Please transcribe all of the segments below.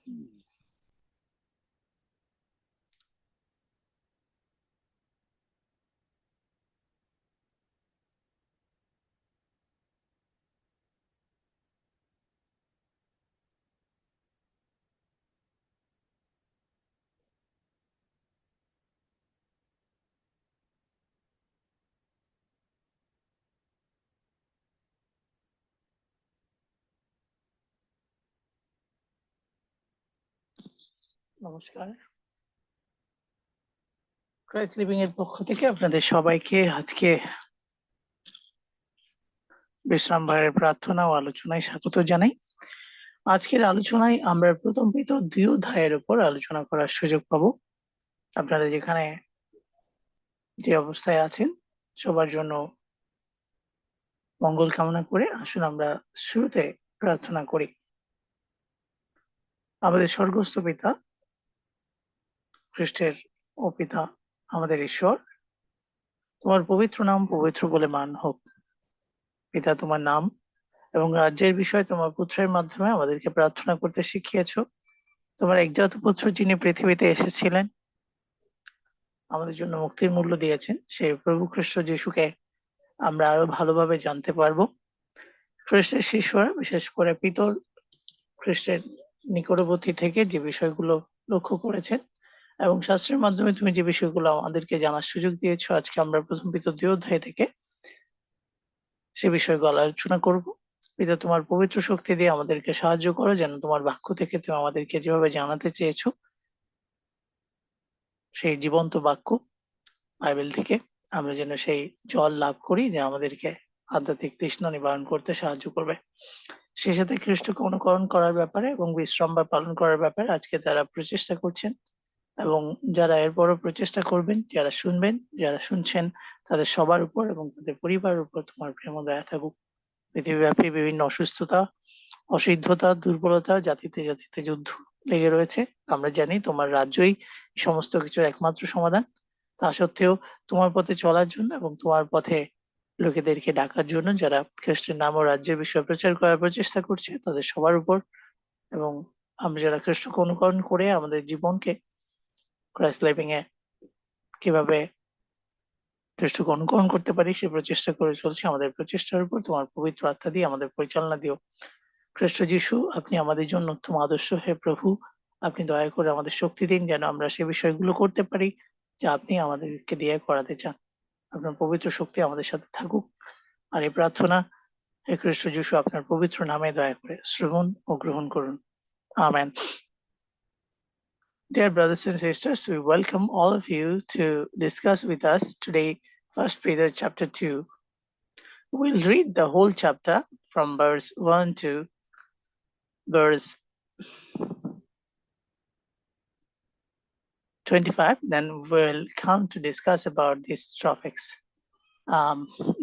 নমস্কার, Christ living এর পক্ষ থেকে আপনাদের সবাইকে আজকে বিশ্রামবারের প্রার্থনা ও আলোচনায় স্বাগত জানাই। আজকের আলোচনায় আমরা প্রথম পিতর 2 অধ্যায়ের উপর আলোচনা করার সুযোগ পাবো। আপনারা যেখানে যে অবস্থায় আছেন সবার জন্য মঙ্গল কামনা করে আসুন আমরা শুরুতে প্রার্থনা করি। আমাদের স্বর্গস্থ পিতা, খ্রিস্টের ও পিতা, আমাদের ঈশ্বর, তোমার পবিত্র নাম পবিত্র বলে মান হোক। পিতা, তোমার নাম এবং রাজ্যের বিষয়ে তোমার পুত্রের মাধ্যমে আমাদেরকে প্রার্থনা করতে শিখিয়েছো। তোমার একজাত পুত্র যিনি পৃথিবীতে এসেছিলেন, আমাদের জন্য মুক্তির মূল্য দিয়েছেন, সেই প্রভু খ্রিস্ট যিশুকে আমরা আরো ভালোভাবে জানতে পারবো। খ্রিস্টের শিষ্যরা বিশেষ করে পিতর খ্রিস্টের নিকটবর্তী থেকে যে বিষয়গুলো লক্ষ্য করেছেন এবং শাস্ত্রের মাধ্যমে তুমি যে বিষয়গুলো আমাদেরকে জানার সুযোগ দিয়েছো, আজকে আমরা প্রথম পিতর 2 অধ্যায় থেকে সে বিষয়গুলো আলোচনা করব। পিতা, তোমার পবিত্র শক্তি দিয়ে আমাদেরকে সাহায্য করো, যেন তোমার বাক্য থেকে তুমি আমাদেরকে যেভাবে জানাতে চেয়েছো, সেই জীবন্ত বাক্য বাইবেল থেকে আমরা যেন সেই জল লাভ করি, যা আমাদেরকে আধ্যাত্মিক তৃষ্ণা নিবারণ করতে সাহায্য করবে। সেই সাথে খ্রিস্টকে অনুকরণ করার ব্যাপারে এবং বিশ্রামবার পালন করার ব্যাপারে আজকে তারা প্রচেষ্টা করছেন এবং যারা এরপরও প্রচেষ্টা করবেন, যারা শুনবেন, যারা শুনছেন, তাদের সবার উপর এবং তাদের পরিবারের উপর তোমার প্রেম ও দয়া থাকুক। পৃথিবীব্যাপী বিভিন্ন অসুস্থতা, অসিদ্ধতা, দুর্বলতা, জাতিতে জাতিতে যুদ্ধ লেগে রয়েছে। আমরা জানি তোমার রাজ্যই সমস্ত কিছুর একমাত্র সমাধান। তা সত্ত্বেও তোমার পথে চলার জন্য এবং তোমার পথে লোকেদেরকে ডাকার জন্য যারা খ্রিস্টের নাম ও রাজ্যের বিষয়ে প্রচার করার প্রচেষ্টা করছে, তাদের সবার উপর এবং আমরা যারা খ্রিস্টকে অনুকরণ করে আমাদের জীবনকে ক্রাইস্ট লাইভিং এ কিভাবে খ্রিস্টকে অনুকরণ করতে পারি সে প্রচেষ্টা করে চলছে, আমাদের প্রচেষ্টার উপর তোমার পবিত্র আত্মা দিয়ে আমাদের পরিচালনা দিও। খ্রিস্ট যিশু, আপনি আমাদের জন্য উত্তম আদর্শ। হে প্রভু, আপনি দয়া করে আমাদের শক্তি দিন যেন আমরা সে বিষয়গুলো করতে পারি যা আপনি আমাদেরকে দিয়ে করাতে চান। আপনার পবিত্র শক্তি আমাদের সাথে থাকুক। আর এই প্রার্থনা হে খ্রিস্ট যিশু আপনার পবিত্র নামে দয়া করে শ্রবণ ও গ্রহণ করুন। Amen. Dear brothers and sisters, we welcome all of you to discuss with us today 1 Peter chapter 2. We'll read the whole chapter from verse 1 to verse 25. Then we'll come to discuss about these topics.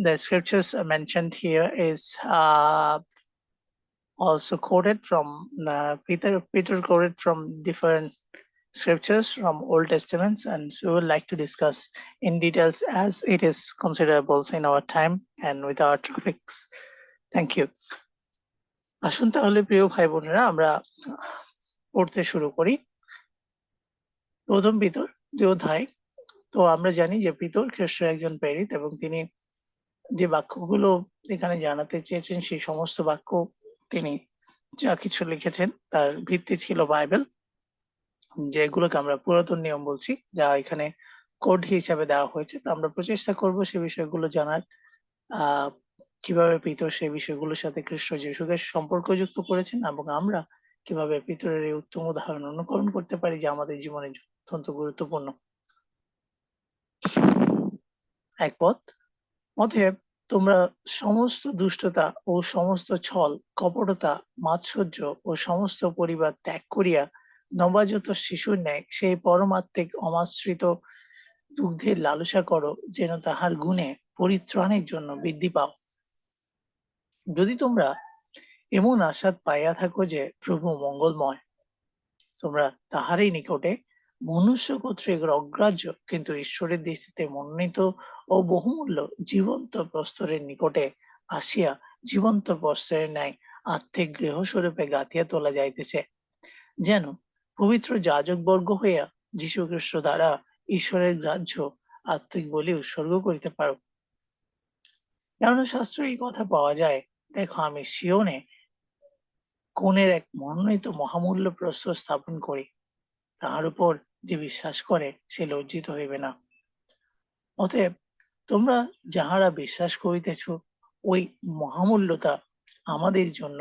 The scriptures mentioned here is also quoted from Peter quoted from different scriptures from Old Testaments, and so we would like to discuss in details as it is considerable in our time and with our topics. Thank you. আসুন তাহলে প্রিয় ভাই বোনেরা আমরা পড়তে শুরু করি। প্রথম পিতর 2 অধ্যায়। তো আমরা জানি যে পিতর খ্রিস্টের একজন প্রেরিত এবং তিনি যে বাক্যগুলো এখানে জানাতে চেয়েছেন সেই সমস্ত বাক্য তিনি যা কিছু লিখেছেন তার ভিত্তি ছিল বাইবেল, যেগুলোকে আমরা পুরাতন নিয়ম বলছি, যা এখানে কোড হিসাবে দেওয়া হয়েছে। তো আমরা প্রচেষ্টা করব সে বিষয়গুলো জানার, কিভাবে পিতর সেই বিষয়গুলোর সাথে খ্রিস্ট যিশুকে সম্পর্কযুক্ত করেছেন এবং আমরা কিভাবে পিতরের এই উত্তম উদাহরণ অনুকরণ করতে পারি যা আমাদের জীবনে অত্যন্ত গুরুত্বপূর্ণ। এক পথ অতএব তোমরা সমস্ত দুষ্টতা ও সমস্ত ছল, কপটতা, মাৎসর্য ও সমস্ত পরিবার ত্যাগ করিয়া নবাজাত শিশুর ন্যায় সেই পরমাত্মিক অমাশ্রিত দুগ্ধের লালসা করো, যেন তাহার গুণে পরিত্রাণের জন্য বৃদ্ধি পাও। যদি তোমরা এমন আশাদ পাইয়া থাকো যে প্রভু মঙ্গলময়, তোমরা তাহারই নিকটে মনুষ্য কর্তৃক অগ্রাহ্য কিন্তু ঈশ্বরের দৃষ্টিতে মনোনীত ও বহুমূল্য জীবন্ত প্রস্তরের নিকটে আসিয়া জীবন্ত প্রস্তরের ন্যায় আত্মিক গৃহস্বরূপে গাঁথিয়া তোলা যাইতেছে, যেন পবিত্র যাজকবর্গ হইয়া যীশু খ্রিস্ট দ্বারা ঈশ্বরের গ্রাহ্য আত্মিক বলি উৎসর্গ করিতে পারো। কেননা শাস্ত্রে এই কথা পাওয়া যায়, দেখো আমি সিওনে কোণের এক মনোনীত মহামূল্য প্রস্তর স্থাপন করি, তাহার উপর যে বিশ্বাস করে সে লজ্জিত হইবে না। অতএব তোমরা যাহারা বিশ্বাস করিতেছ ওই মহামূল্যতা আমাদের জন্য,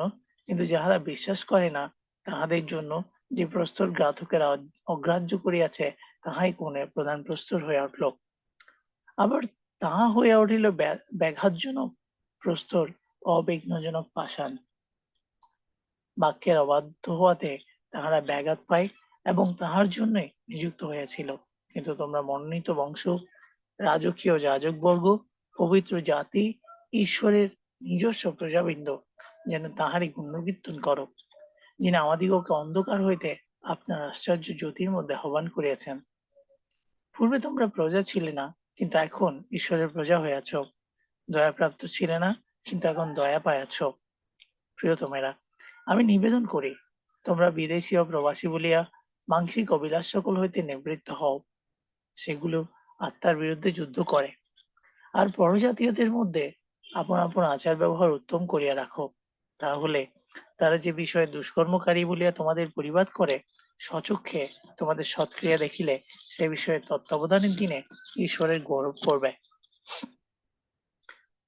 কিন্তু যাহারা বিশ্বাস করে না তাহাদের জন্য যে প্রস্তর ঘাতকেরা অগ্রাহ্য করিয়াছে তাহাই কোণের প্রধান প্রস্তর হইয়া উঠিল। আবার তাহা হইয়া উঠিল ব্যাঘাতজনক প্রস্তর, অবিঘ্নজনক পাষাণ। বাক্যের অবাধ্য হওয়াতে তাহারা ব্যাঘাত পায় এবং তাহার জন্যই নিযুক্ত হইয়াছিল। কিন্তু তোমরা মনোনীত বংশ, রাজকীয় যাজকবর্গ, পবিত্র জাতি, ঈশ্বরের নিজস্ব প্রজাবৃন্দ, যেন তাহারই গুণকীর্তন করো, যিনি আমাদিগকে অন্ধকার হইতে আপনার আশ্চর্য জ্যোতির মধ্যে আহ্বান করিয়াছেন। পূর্বে তোমরা প্রজা ছিলে না, কিন্তু এখন ঈশ্বরের প্রজা হইয়াছ। দয়াপ্রাপ্ত ছিলে না, কিন্তু এখন দয়া পাইয়াছ। প্রিয়তমেরা, আমি নিবেদন করি, তোমরা বিদেশী ও প্রবাসী বলিয়া মানসিক অবিলাস সকল হইতে নিবৃত্ত হও। সেগুলো আত্মার বিরুদ্ধে যুদ্ধ করে। আর পরজাতীয়দের মধ্যে আপন আপন আচার ব্যবহার উত্তম করিয়া রাখো। তাহলে তারা যে বিষয়ে দুষ্কর্মকারী বলিয়া তোমাদের পরিবাদ করে, স্বচক্ষে তোমাদের সৎক্রিয়া দেখিলে সে বিষয়ে তত্ত্বাবধানের দিনে ঈশ্বরের গৌরব করবে।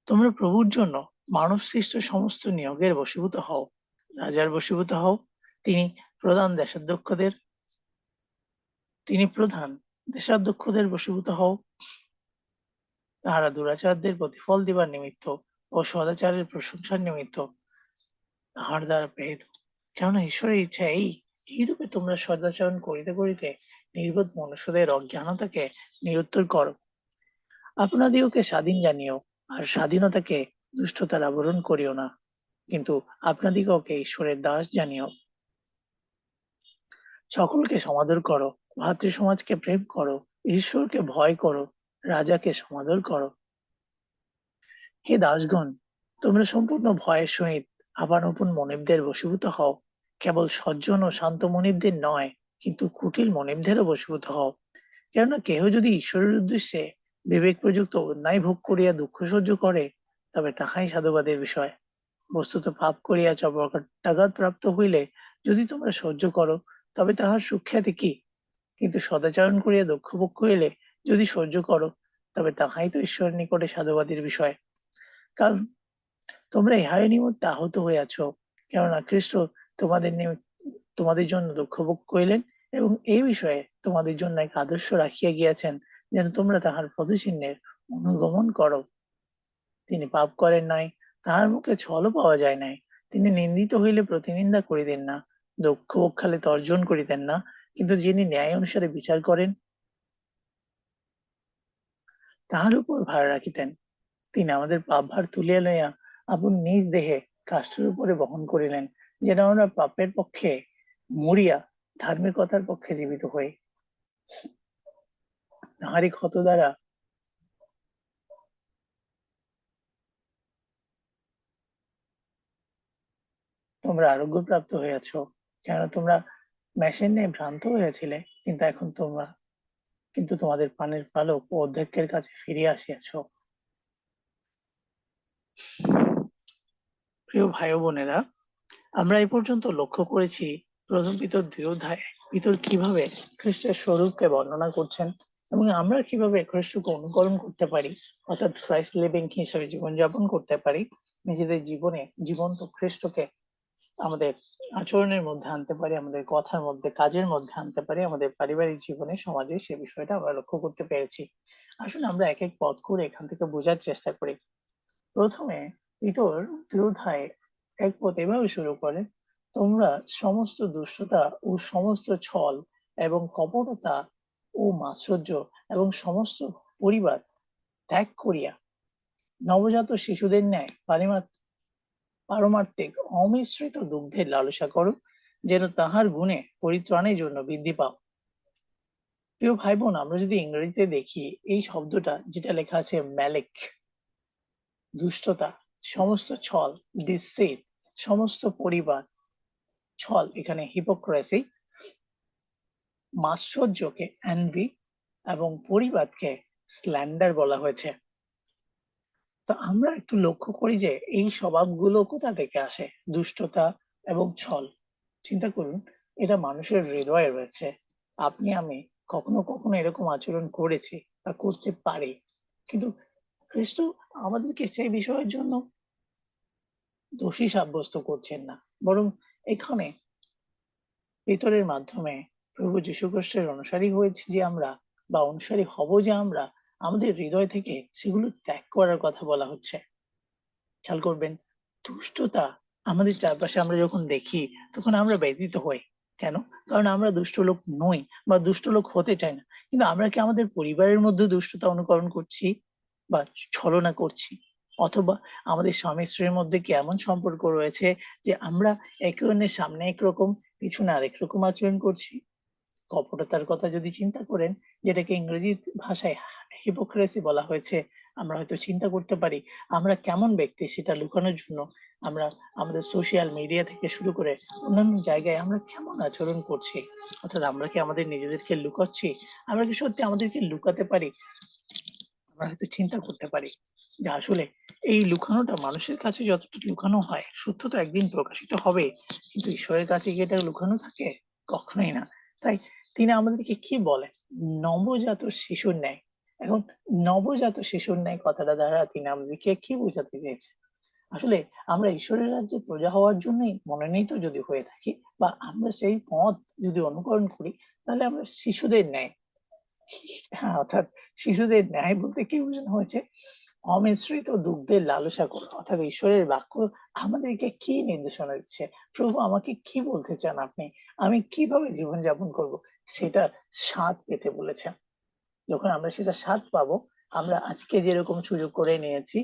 তোমরা প্রভুর জন্য মানব সৃষ্ট সমস্ত নিয়োগের বশীভূত হও, রাজার বশীভূত হও। তিনি প্রধান দেশাধ্যক্ষদের বশীভূত হও। তাহারা দুরাচারদের প্রতিফল দিবার নিমিত্ত ও সদাচারের প্রশংসার নিমিত্ত তাহার দ্বারা প্রেরিত। কেননা ঈশ্বরের ইচ্ছা এইরূপে তোমরা সদাচরণ করিতে করিতে নির্বোধ মনুষ্যদের অজ্ঞানতাকে নিরুত্তর করো। আপনাদিগকে স্বাধীন জানিও, আর স্বাধীনতাকে দুষ্টতার আবরণ করিও না, কিন্তু আপনাদিগকে ঈশ্বরের দাস জানিও। সকলকে সমাদর করো, ভাতৃ সমাজকে প্রেম করো, ঈশ্বরকে ভয় করো, রাজাকে সমাদর করো। হে দাসগণ, তোমরা সম্পূর্ণ ভয়ের সহিত আপন আপন মনিবদের বশীভূত হও। কেবল সজ্জন ও শান্ত মনিবদের নয়, কিন্তু কুটিল মনিবদেরও বশীভূত হও। কেননা কেহ যদি ঈশ্বরের উদ্দেশ্যে বিবেক প্রযুক্ত অন্যায় ভোগ করিয়া দুঃখ সহ্য করে, তবে তাহাই সাধুবাদের বিষয়। বস্তুত পাপ করিয়া চপটাঘাত প্রাপ্ত হইলে যদি তোমরা সহ্য করো, তবে তাহার সুখ্যাতি কি? কিন্তু সদাচরণ করিয়া দুঃখ ভোগ করিলে যদি সহ্য করো, তবে তাহাই তো ঈশ্বরের নিকটে সাধুবাদের বিষয়। কারণ তোমরা ইহার নিমিত্তে আহত হইয়াছ, কেননা খ্রিস্ট তোমাদের জন্য দুঃখ ভোগ করিলেন এবং এই বিষয়ে তোমাদের জন্য এক আদর্শ রাখিয়া গিয়াছেন, যেন তোমরা তাহার পদচিহ্নের অনুগমন করো। তিনি পাপ করেন নাই, তাহার মুখে ছলও পাওয়া যায় নাই। তিনি নিন্দিত হইলে প্রতিনিন্দা করিতেন না, দুঃখ ভোগ খালে তর্জন করিতেন না, কিন্তু যিনি ন্যায় অনুসারে বিচার করেন তাহার উপর ভার রাখিতেন। তিনি আমাদের পাপ ভার তুলিয়া লইয়া আপন নিজ দেহে কাষ্ঠের উপরে বহন করিলেন, যেন আমরা পাপের পক্ষে মরিয়া ধার্মিকতার পক্ষে জীবিত হই। তাহারই ক্ষত দ্বারা তোমরা আরোগ্য প্রাপ্ত হইয়াছ। কেন তোমরা মেষের ন্যায় ভ্রান্ত হইয়াছিলে, কিন্তু তোমাদের পানের পালক ও অধ্যক্ষের কাছে ফিরিয়া আসিয়াছ। প্রিয় ভাই ও বোনেরা, আমরা এই পর্যন্ত লক্ষ্য করেছি প্রথম পিতর 2 অধ্যায়ে পিতর কিভাবে খ্রিস্টের স্বরূপকে বর্ণনা করছেন এবং আমরা কিভাবে খ্রিস্টকে অনুকরণ করতে পারি, অর্থাৎ ক্রাইস্ট লিভিং হিসেবে জীবনযাপন করতে পারি, নিজেদের জীবনে জীবন্ত খ্রিস্টকে আমাদের আচরণের মধ্যে আনতে পারি, আমাদের কথার মধ্যে, কাজের মধ্যে আনতে পারি, আমাদের পারিবারিক জীবনে, সমাজে, সে বিষয়টা আমরা লক্ষ্য করতে পেরেছি। আসুন আমরা এক এক পদ করে এখান থেকে বোঝার চেষ্টা করি। প্রথমে পিতর 2 অধ্যায়ে 1 পদ এভাবে শুরু করে, তোমরা সমস্ত দুষ্টতা ও সমস্ত ছল এবং কপটতা ও মাৎসর্য এবং সমস্ত পরিবার ত্যাগ করিয়া নবজাত শিশুদের ন্যায় পারমার্থিক অমিশ্রিত দুগ্ধের লালসা করো, যেন তাহার গুণে পরিত্রাণের জন্য বৃদ্ধি পাও। প্রিয় ভাই বোন, আমরা যদি ইংরেজিতে দেখি, এই শব্দটা যেটা লেখা আছে ম্যালিক, দুষ্টতা, সমস্ত ছল, ডিসিট, সমস্ত পরিবার, ছল, এখানে হিপোক্রেসি, মাৎসর্যকে অ্যানভি এবং পরিবাদকে স্ল্যান্ডার বলা হয়েছে। তো আমরা একটু লক্ষ্য করি যে এই স্বভাবগুলো কোথা থেকে আসে, দুষ্টতা এবং ছল। চিন্তা করুন, এটা মানুষের হৃদয়ে রয়েছে। আপনি আমি কখনো কখনো এরকম আচরণ করেছি বা করতে পারি, কিন্তু খ্রিস্ট আমাদেরকে সেই বিষয়ের জন্য দোষী সাব্যস্ত করছেন না, বরং এখানে ভিতরের মাধ্যমে প্রভু যীশু খ্রিস্টের অনুসারী হয়েছি যে আমরা, বা অনুসারী হব যে আমরা, আমাদের হৃদয় থেকে সেগুলো ত্যাগ করার কথা বলা হচ্ছে। খেয়াল করবেন, দুষ্টতা আমাদের চারপাশে আমরা যখন দেখি তখন আমরা ব্যথিত হই। কেন? কারণ আমরা দুষ্ট লোক নই বা দুষ্ট লোক হতে চাই না। কিন্তু আমরা কি আমাদের পরিবারের মধ্যে দুষ্টতা অনুকরণ করছি বা ছলনা করছি? অথবা আমাদের স্বামী স্ত্রীর মধ্যে কি এমন সম্পর্ক রয়েছে যে আমরা একে অন্যের সামনে একরকম, পিছনে আরেক রকম আচরণ করছি? কপটতার কথা যদি চিন্তা করেন, যেটাকে ইংরেজি ভাষায় হিপোক্রেসি বলা হয়েছে, আমরা হয়তো চিন্তা করতে পারি আমরা কেমন ব্যক্তি সেটা লুকানোর জন্য আমরা আমাদের সোশ্যাল মিডিয়া থেকে শুরু করে অন্যান্য জায়গায় আমরা কেমন আচরণ করছি। অর্থাৎ আমরা কি আমাদের নিজেদেরকে লুকাচ্ছি? আমরা কি সত্যি আমাদেরকে লুকাতে পারি? আমরা হয়তো চিন্তা করতে পারি যে আসলে এই লুকানোটা মানুষের কাছে যতটুকু লুকানো হয়, সত্য তো একদিন প্রকাশিত হবে, কিন্তু ঈশ্বরের কাছে কি এটা লুকানো থাকে? কখনোই না। তাই তিনি আমাদেরকে কি বলেন? নবজাত শিশুর ন্যায়। এখন নবজাত শিশুর ন্যায় কথাটা দ্বারা তিনি আমাদেরকে কি বোঝাতে চেয়েছেন? আসলে আমরা ঈশ্বরের রাজ্যে প্রজা হওয়ার জন্যই মনোনীত যদি হয়ে থাকি, বা আমরা সেই পথ যদি অনুকরণ করি, তাহলে আমরা শিশুদের ন্যায়, হ্যাঁ, অর্থাৎ শিশুদের ন্যায় বলতে কি বোঝানো হয়েছে? অমিশ্রিত দুগ্ধের লালসা করো। অর্থাৎ ঈশ্বরের বাক্য আমাদেরকে কি নির্দেশনা দিচ্ছে? প্রভু আমাকে কি বলতে চান আপনি? আমি কিভাবে জীবনযাপন করব? সেটা স্বাদ পেতে বলেছেন। যখন আমরা সেটা স্বাদ পাবো, আমরা আজকে যেরকম সুযোগ করে নিয়েছি,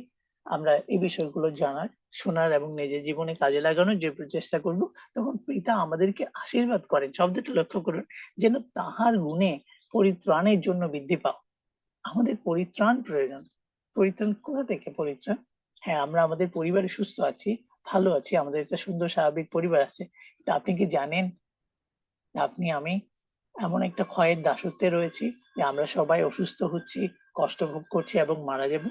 আমরা এই বিষয়গুলো জানার, শোনার এবং নিজের জীবনে কাজে লাগানোর যে প্রচেষ্টা করব, তখন পিতা আমাদেরকে আশীর্বাদ করেন। শব্দটা লক্ষ্য করুন, যেন তাহার গুণে পরিত্রাণের জন্য বৃদ্ধি পাও। আমাদের পরিত্রাণ প্রয়োজন। পরিত্রাণ কোথা থেকে? পরিত্রাণ, হ্যাঁ, আমরা আমাদের পরিবারে সুস্থ আছি, ভালো আছি, আমাদের একটা সুন্দর স্বাভাবিক পরিবার আছে। তা আপনি কি জানেন আপনি আমি এমন একটা ক্ষয়ের দাসত্বে রয়েছি যে আমরা সবাই অসুস্থ হচ্ছি, কষ্ট ভোগ করছি এবং মারা যাব?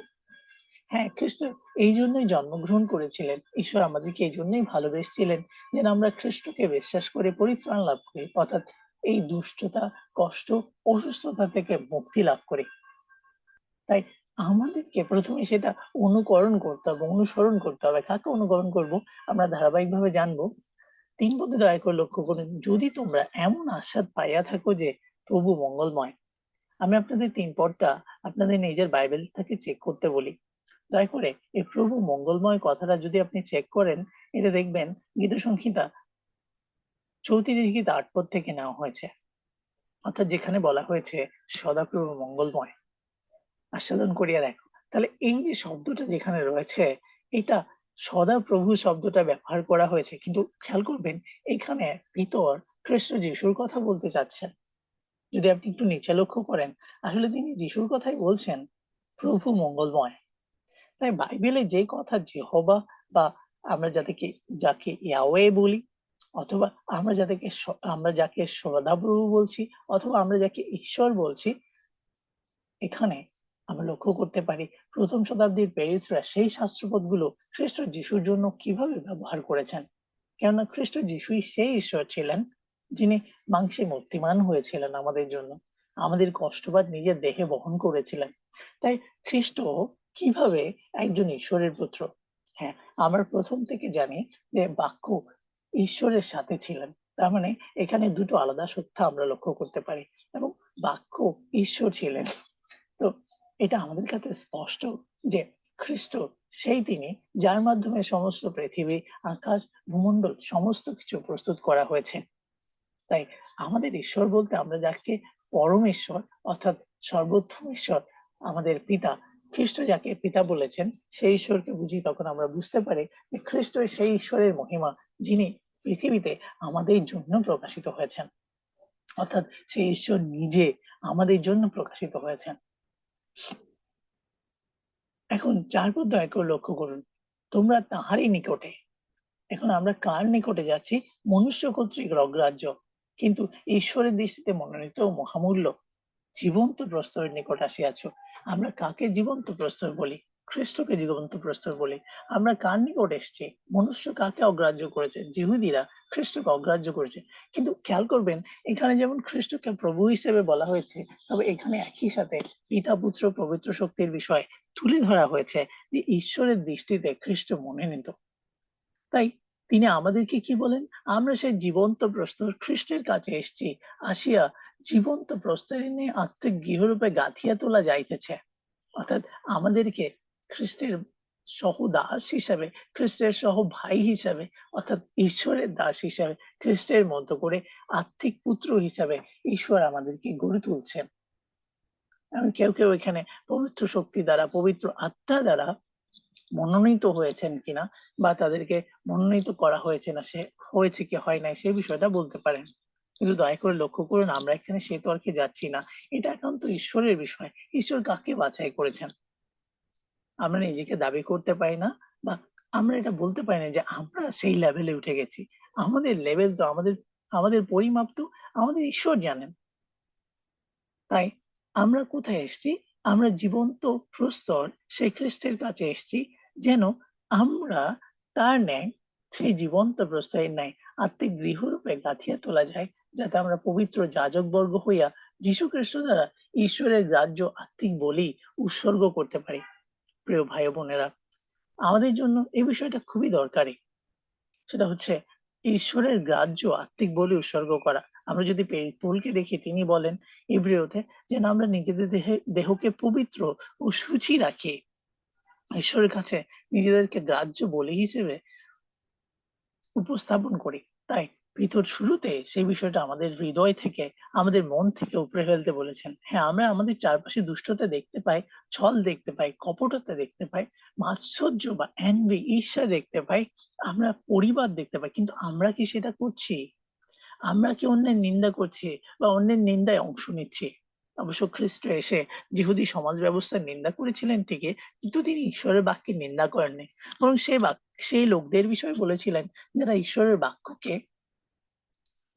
হ্যাঁ, খ্রিস্ট এই জন্যই জন্মগ্রহণ করেছিলেন। ঈশ্বর আমাদেরকে এই জন্যই ভালোবেসেছিলেন, যেন আমরা খ্রিস্টকে বিশ্বাস করে পরিত্রাণ লাভ করি, অর্থাৎ এই দুষ্টতা, কষ্ট, অসুস্থতা থেকে মুক্তি লাভ করি। তাই আমাদেরকে প্রথমে সেটা অনুকরণ করতে হবে, অনুসরণ করতে হবে। কাকে অনুকরণ করব? আমরা ধারাবাহিকভাবে জানবো। ৩ পদে দয়া করে লক্ষ্য করুন, যদি তোমরা এমন আস্বাদ পাইয়া থাকো যে প্রভু মঙ্গলময়। আমি আপনাদের ৩ পদটা আপনাদের নিজের বাইবেল থেকে চেক করতে বলি। দয়া করে এই প্রভু মঙ্গলময় কথাটা যদি আপনি চেক করেন, এটা দেখবেন গীত সংহিতা ৩৪ গীত ৮ পদ থেকে নেওয়া হয়েছে। অর্থাৎ যেখানে বলা হয়েছে সদাপ্রভু মঙ্গলময়, আস্বাদন করিয়া দেখো। তাহলে এই যে শব্দটা যেখানে রয়েছে, এটা সদাপ্রভু শব্দটা ব্যবহার করা হয়েছে, কিন্তু খেয়াল করবেন এখানে ভিতর খ্রিস্ট যিশুর কথা বলতে চাচ্ছেন। যদি আপনি একটু নিচে লক্ষ্য করেন, আসলে তিনি যিশুর কথাই বলছেন, প্রভু মঙ্গলময়। তাই বাইবেলে যে কথা যেহোবা, বা আমরা যাকে ইয়াওয়ে বলি, অথবা আমরা যাকে সদাপ্রভু বলছি, অথবা আমরা যাকে ঈশ্বর বলছি, এখানে আমরা লক্ষ্য করতে পারি প্রথম শতাব্দীর প্রেরিতরা সেই শাস্ত্রপদগুলো খ্রিস্ট যিশুর জন্য কিভাবে ব্যবহার করেছেন। কেননা খ্রিস্ট যিশুই সেই ঈশ্বর ছিলেন যিনি মাংসে মূর্তিমান হয়েছিলেন আমাদের জন্য, আমাদের কষ্টবাদ নিজের দেহে বহন করেছিলেন। তাই খ্রিস্ট কিভাবে একজন ঈশ্বরের পুত্র? হ্যাঁ, আমরা প্রথম থেকে জানি যে বাক্য ঈশ্বরের সাথে ছিলেন। তার মানে এখানে দুটো আলাদা সত্য আমরা লক্ষ্য করতে পারি, এবং বাক্য ঈশ্বর ছিলেন। তো এটা আমাদের কাছে স্পষ্ট যে খ্রিস্ট সেই তিনি যার মাধ্যমে সমস্ত পৃথিবী, আকাশ, ভূমণ্ডল সমস্ত কিছু প্রস্তুত করা হয়েছে। তাই আমাদের ঈশ্বর বলতে আমরা যাকে পরম ঈশ্বর, অর্থাৎ সর্বোত্তম ঈশ্বর, আমাদের পিতা, খ্রিস্ট যাকে পিতা বলেছেন, সেই ঈশ্বরকে বুঝি, তখন আমরা বুঝতে পারি যে খ্রিস্টই সেই ঈশ্বরের মহিমা যিনি পৃথিবীতে আমাদের জন্য প্রকাশিত হয়েছেন। অর্থাৎ সেই ঈশ্বর নিজে আমাদের জন্য প্রকাশিত হয়েছেন। এখন ৪ পদ দয়া করে লক্ষ্য করুন, তোমরা তাহারই নিকটে। এখন আমরা কার নিকটে যাচ্ছি? মনুষ্য কর্তৃক অগ্রাহ্য, কিন্তু ঈশ্বরের দৃষ্টিতে মনোনীত ও মহামূল্য জীবন্ত প্রস্তরের নিকট আসিয়াছ। আমরা কাকে জীবন্ত প্রস্তর বলি? খ্রিস্টকে জীবন্ত প্রস্তর বলি। আমরা কার নিকট এসেছি? মনুষ্য কাকে অগ্রাহ্য করেছে? যিহুদিরা খ্রিস্টকে অগ্রাহ্য করেছে। কিন্তু খেয়াল করবেন, এখানে যেমন খ্রিস্টকে প্রভু হিসেবে বলা হয়েছে, তবে এখানে একই সাথে পিতা পুত্র পবিত্র শক্তির বিষয় তুলে ধরা হয়েছে যে ঈশ্বরের দৃষ্টিতে খ্রিস্ট মনোনীত। তাই তিনি আমাদেরকে কি বলেন? আমরা সেই জীবন্ত প্রস্তর খ্রিস্টের কাছে এসেছি, আসিয়া জীবন্ত প্রস্তরে নিয়ে আত্মিক গৃহরূপে গাঁথিয়া তোলা যাইতেছে। অর্থাৎ আমাদেরকে খ্রিস্টের সহ দাস হিসাবে, খ্রিস্টের সহ ভাই হিসাবে, অর্থাৎ ঈশ্বরের দাস হিসাবে, খ্রিস্টের মতো করে আত্মিক পুত্র হিসাবে ঈশ্বর আমাদেরকে গড়ে তুলছেন। এবং কেউ কেউ এখানে পবিত্র শক্তি দ্বারা, পবিত্র আত্মা দ্বারা মনোনীত হয়েছেন কিনা বা তাদেরকে মনোনীত করা হয়েছে না, সে হয়েছে কি হয় নাই সেই বিষয়টা বলতে পারেন। কিন্তু দয়া করে লক্ষ্য করুন, আমরা এখানে সে তর্কে যাচ্ছি না। এটা একান্ত ঈশ্বরের বিষয়। ঈশ্বর কাকে বাছাই করেছেন আমরা নিজেকে দাবি করতে পারি না, বা আমরা এটা বলতে পারি না যে আমরা সেই লেভেলে উঠে গেছি। আমাদের লেভেল তো, আমাদের আমাদের পরিমাপ তো আমাদের ঈশ্বর জানেন। তাই আমরা কোথায় এসেছি? আমরা জীবন্ত প্রস্তর সেই খ্রিস্টের কাছে এসেছি, যেন আমরা তার ন্যায়, সেই জীবন্ত প্রস্তরের ন্যায় আত্মিক গৃহরূপে গাঁথিয়া তোলা যায়, যাতে আমরা পবিত্র যাজকবর্গ হইয়া যীশু খ্রিস্ট দ্বারা ঈশ্বরের রাজ্য আত্মিক বলি উৎসর্গ করতে পারি। প্রিয় ভাই ও বোনেরা, আমাদের জন্য এই বিষয়টা খুবই দরকারি। সেটা হচ্ছে ঈশ্বরের গ্রাহ্য আত্মিক বলি উৎসর্গ করা। আমরা যদি পৌলকে দেখি, তিনি বলেন ইব্রিয়তে যেন আমরা নিজেদের দেহকে পবিত্র ও সূচি রাখি, ঈশ্বরের কাছে নিজেদেরকে গ্রাহ্য বলি হিসেবে উপস্থাপন করি। তাই ভিতর শুরুতে সেই বিষয়টা আমাদের হৃদয় থেকে, আমাদের মন থেকে উপড়ে ফেলতে বলেছেন। হ্যাঁ, আমরা আমাদের চারপাশে দুষ্টতা দেখতে পাই, ছল দেখতে পাই, কপটতা দেখতে পাই, মাৎসর্য বা এনভি, ঈর্ষা দেখতে পাই, আমরা পরিবার দেখতে পাই, কিন্তু আমরা কি সেটা করছি? আমরা কি অন্যের নিন্দা করছি বা অন্যের নিন্দায় অংশ নিচ্ছি? অবশ্য খ্রিস্ট এসে যিহুদি সমাজ ব্যবস্থার নিন্দা করেছিলেন ঠিকই, কিন্তু তিনি ঈশ্বরের বাক্যের নিন্দা করেননি। বরং সেই লোকদের বিষয়ে বলেছিলেন যারা ঈশ্বরের বাক্যকে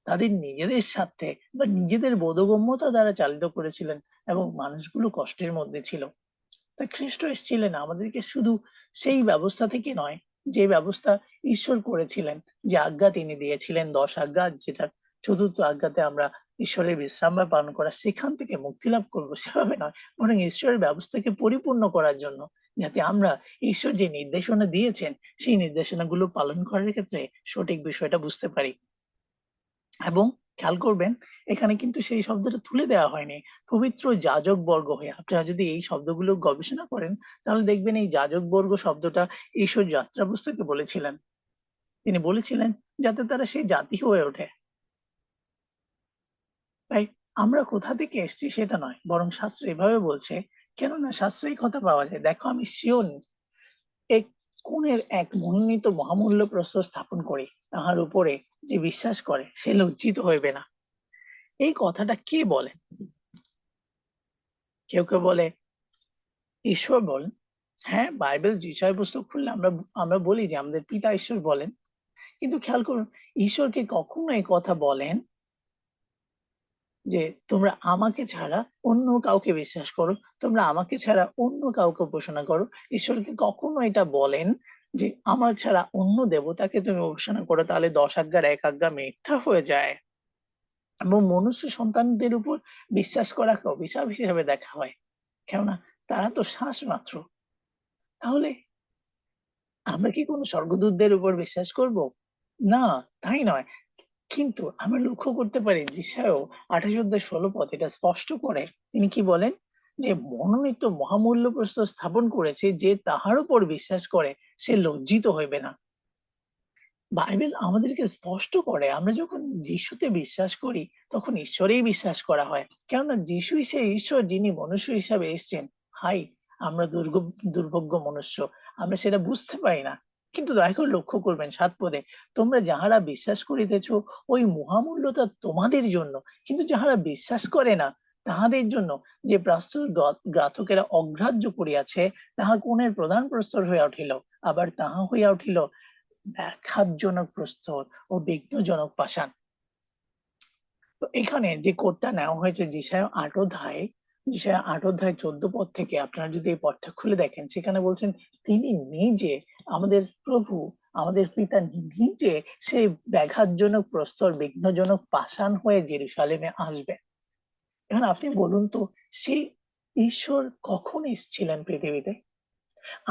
তাদের নিজেদের স্বার্থে বা নিজেদের বোধগম্যতা দ্বারা চালিত করেছিলেন, এবং মানুষগুলো কষ্টের মধ্যে ছিল। তাই খ্রিস্ট এসেছিলেন আমাদেরকে শুধু সেই ব্যবস্থা থেকে নয়, যে ব্যবস্থা ঈশ্বর করেছিলেন, যে আজ্ঞা তিনি দিয়েছিলেন, 10 আজ্ঞা, যেটা চতুর্থ আজ্ঞাতে আমরা ঈশ্বরের বিশ্রাম পালন করা, সেখান থেকে মুক্তি লাভ করবো, সেভাবে নয়, বরং ঈশ্বরের ব্যবস্থাকে পরিপূর্ণ করার জন্য, যাতে আমরা ঈশ্বর যে নির্দেশনা দিয়েছেন সেই নির্দেশনাগুলো পালন করার ক্ষেত্রে সঠিক বিষয়টা বুঝতে পারি। এবং খেয়াল করবেন, এখানে কিন্তু সেই শব্দটা তুলে দেওয়া হয়নি পবিত্র যাজক বর্গ হয়ে। আপনারা যদি এই শব্দগুলো গবেষণা করেন, তাহলে দেখবেন এই যাজক বর্গ শব্দটা ঈশ্বর যাত্রা পুস্তকে বলেছিলেন। তিনি বলেছিলেন যাতে তারা সেই জাতি হয়ে ওঠে। তাই আমরা কোথা থেকে এসেছি সেটা নয়, বরং শাস্ত্র এভাবে বলছে, কেননা শাস্ত্রে এই কথা পাওয়া যায়, দেখো আমি সিয়ন এক কোণের এক মনোনীত মহামূল্য প্রস্তর স্থাপন করি, তাহার উপরে যে বিশ্বাস করে সে লজ্জিত হইবে না। এই কথাটা কে বলেন? কেউ কেউ বলে ঈশ্বর বলেন। হ্যাঁ, বাইবেল বিষয়বস্তু খুললে আমরা আমরা বলি যে আমাদের পিতা ঈশ্বর বলেন। কিন্তু খেয়াল করুন, ঈশ্বরকে কখনো এই কথা বলেন যে তোমরা আমাকে ছাড়া অন্য কাউকে বিশ্বাস করো, তোমরা আমাকে ছাড়া অন্য কাউকে উপাসনা করো। ঈশ্বরকে কখনো এটা বলেন যে আমার ছাড়া অন্য দেবতাকে তুমি উপাসনা করো, তাহলে 10 আজ্ঞার 1 আজ্ঞা মিথ্যা হয়ে যায়, এবং মনুষ্য সন্তানদের উপর বিশ্বাস করাকে অভিশাপ হিসেবে দেখা হয়, কেননা তারা তো শ্বাস মাত্র। তাহলে আমরা কি কোনো স্বর্গদূতদের উপর বিশ্বাস করব? না, তাই নয়। কিন্তু আমরা লক্ষ্য করতে পারি যিশায়াও 28 অধ্যায় 16 পদ এটা স্পষ্ট করে। তিনি কি বলেন? যে মনোনীত মহামূল্য প্রস্তর স্থাপন করেছে, যে তাহার উপর বিশ্বাস করে সে লজ্জিত হইবে না। বাইবেল আমাদেরকে স্পষ্ট করে, আমরা যখন যিশুতে বিশ্বাস করি তখন ঈশ্বরেই বিশ্বাস করা হয়, কেননা যিশুই সেই ঈশ্বর যিনি মনুষ্য হিসাবে এসেছেন। হাই, আমরা দুর্ভাগ্য মনুষ্য, আমরা সেটা বুঝতে পারি না। কিন্তু দয়া করে লক্ষ্য করবেন 7 পদে, তোমরা যাহারা বিশ্বাস করিতেছ ওই মহামূল্যতা তোমাদের জন্য, কিন্তু যাহারা বিশ্বাস করে না তাহাদের জন্য যে প্রস্তর ঘাতকেরা অগ্রাহ্য করিয়াছে, তাহা কোণের প্রধান প্রস্তর হইয়া উঠিল, আবার তাহা হইয়া উঠিল ব্যাঘাতজনক প্রস্তর ও বিঘ্নজনক পাষাণ। তো এখানে যে কোডটা নেওয়া হয়েছে যিশায়া ৮ অধ্যায় ১৪ পদ থেকে, আপনারা যদি এই পদটা খুলে দেখেন, সেখানে বলছেন তিনি নিজে, আমাদের প্রভু, আমাদের পিতা নিজে সেই ব্যাঘাতজনক প্রস্তর, বিঘ্নজনক পাষাণ হয়ে জেরুসালেমে আসবে। এখন আপনি বলুন তো, সেই ঈশ্বর কখন এসেছিলেন পৃথিবীতে?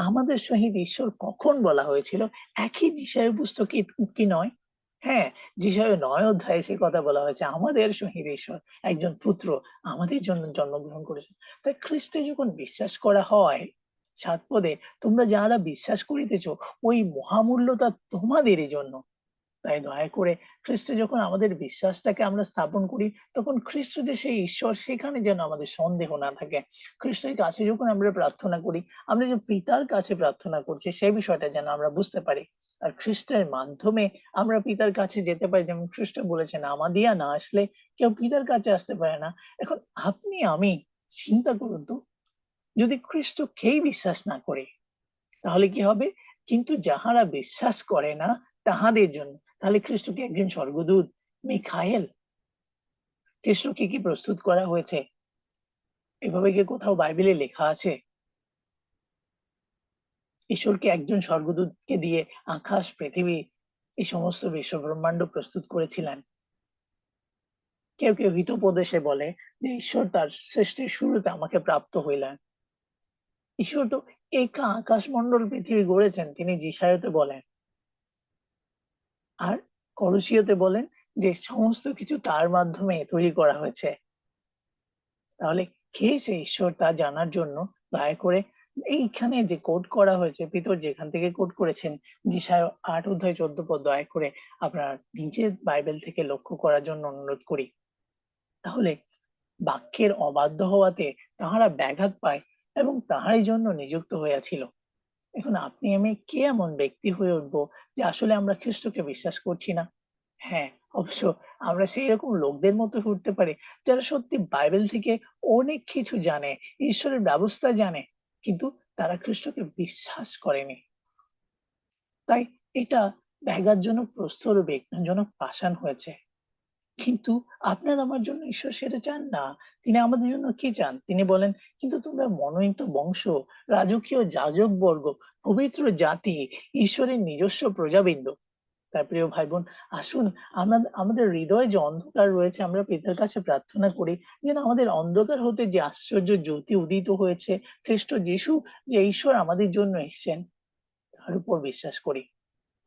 আমাদের সহিত ঈশ্বর কখন বলা হয়েছিল? একই যিশায় পুস্তকে কি নয়? হ্যাঁ, যিশায় ৯ অধ্যায়ে সে কথা বলা হয়েছে, আমাদের সহিত ঈশ্বর একজন পুত্র আমাদের জন্য জন্মগ্রহণ করেছেন। তাই খ্রিস্টে যখন বিশ্বাস করা হয় ৭ পদে, তোমরা যাহারা বিশ্বাস করিতেছ ওই মহামূল্যতা তোমাদেরই জন্য। তাই দয়া করে খ্রিস্টে যখন আমাদের বিশ্বাসটাকে আমরা স্থাপন করি, তখন খ্রিস্ট যে সেই ঈশ্বর, সেখানে যেন আমাদের সন্দেহ না থাকে। খ্রিস্টের কাছে যখন আমরা প্রার্থনা করি, আমরা যে পিতার কাছে প্রার্থনা করছি সেই বিষয়টা যেন আমরা বুঝতে পারি। আর খ্রিস্টের মাধ্যমে আমরা পিতার কাছে যেতে পারি, যেমন খ্রিস্ট বলেছেন, আমাদিয়া না আসলে কেউ পিতার কাছে আসতে পারে না। এখন আপনি আমি চিন্তা করুন তো, যদি খ্রিস্টকেই বিশ্বাস না করি, তাহলে কি হবে? কিন্তু যাহারা বিশ্বাস করে না তাহাদের জন্য। তাহলে খ্রিস্ট কি একজন স্বর্গদূত, মিখায়েল? খ্রিস্টকে কি প্রস্তুত করা হয়েছে? এভাবে কি কোথাও বাইবেলে লেখা আছে? ঈশ্বরকে একজন স্বর্গদূতকে দিয়ে আকাশ, পৃথিবী, এই সমস্ত বিশ্ব ব্রহ্মাণ্ড প্রস্তুত করেছিলেন। কেউ কেউ হিতোপদেশে বলে যে ঈশ্বর তার সৃষ্টির শুরুতে আমাকে প্রাপ্ত হইলেন। ঈশ্বর তো একা আকাশমণ্ডল পৃথিবী গড়েছেন, তিনি যিশায়াতে বলেন। আর কলসিয়াতে বলেন যে সমস্ত কিছু তার মাধ্যমে তৈরি করা হয়েছে। তাহলে কে সে ঈশ্বর তা জানার জন্য দয়া করে এইখানে যে কোড করা হয়েছে, পিতর যেখান থেকে কোড করেছেন যিশায়া ৮ অধ্যায় ১৪ পদ, দয়া করে আপনার নিজের বাইবেল থেকে লক্ষ্য করার জন্য অনুরোধ করি। তাহলে বাক্যের অবাধ্য হওয়াতে তাহারা ব্যাঘাত পায় এবং তাহারই জন্য নিযুক্ত হইয়াছিল। এখন আপনি আমি কে এমন ব্যক্তি হয়ে উঠবো যে আসলে আমরা খ্রিস্টকে বিশ্বাস করছি না? হ্যাঁ, অবশ্য আমরা সেই রকম লোকদের মতো উঠতে পারি যারা সত্যি বাইবেল থেকে অনেক কিছু জানে, ঈশ্বরের ব্যবস্থা জানে, কিন্তু তারা খ্রিস্টকে বিশ্বাস করেনি। তাই এটা ব্যাঘাতজনক প্রস্তর ও বিঘ্নজনক পাষাণ হয়েছে। কিন্তু আপনার আমার জন্য ঈশ্বর সেটা চান না। তিনি আমাদের জন্য কি চান? তিনি বলেন, কিন্তু তোমরা মনোনীত বংশ, রাজকীয় যাজকবর্গ, পবিত্র জাতি, ঈশ্বরের নিজস্ব প্রজাবৃন্দ। তার প্রিয় ভাই বোন, আসুন আমরা আমাদের হৃদয়ে যে অন্ধকার রয়েছে, আমরা পিতার কাছে প্রার্থনা করি যেন আমাদের অন্ধকার হতে যে আশ্চর্য জ্যোতি উদিত হয়েছে, খ্রিস্ট যিশু যে ঈশ্বর আমাদের জন্য এসেছেন, তার উপর বিশ্বাস করি।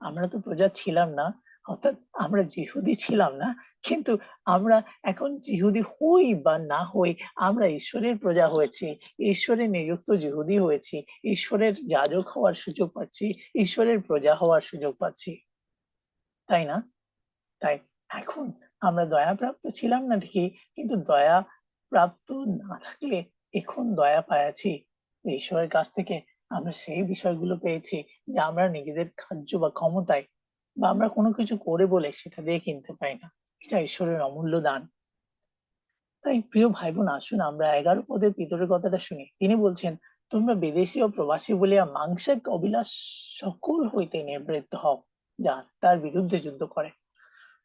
আমরা তো প্রজা ছিলাম না, অর্থাৎ আমরা যিহুদি ছিলাম না, কিন্তু আমরা এখন যিহুদি হই বা না হই, আমরা ঈশ্বরের প্রজা হয়েছি, ঈশ্বরের নিযুক্ত যিহুদি হয়েছি, ঈশ্বরের যাজক হওয়ার সুযোগ পাচ্ছি, ঈশ্বরের প্রজা হওয়ার সুযোগ পাচ্ছি, তাই না? তাই এখন আমরা দয়াপ্রাপ্ত ছিলাম না ঠিকই, কিন্তু দয়া প্রাপ্ত না থাকলে এখন দয়া পাইয়াছি ঈশ্বরের কাছ থেকে। আমরা সেই বিষয়গুলো পেয়েছি যা আমরা নিজেদের কার্য বা ক্ষমতায় বা আমরা কোনো কিছু করে বলে সেটা দিয়ে কিনতে পাই না। এটা ঈশ্বরের অমূল্য দান। তাই প্রিয় ভাই বোন, আসুন আমরা ১১ পদের পিতরের কথাটা শুনি। তিনি বলছেন, তোমরা বিদেশী ও প্রবাসী বলিয়া মাংসিক অবিলাস সকল হইতে নিবৃত্ত হও, যা তার বিরুদ্ধে যুদ্ধ করে।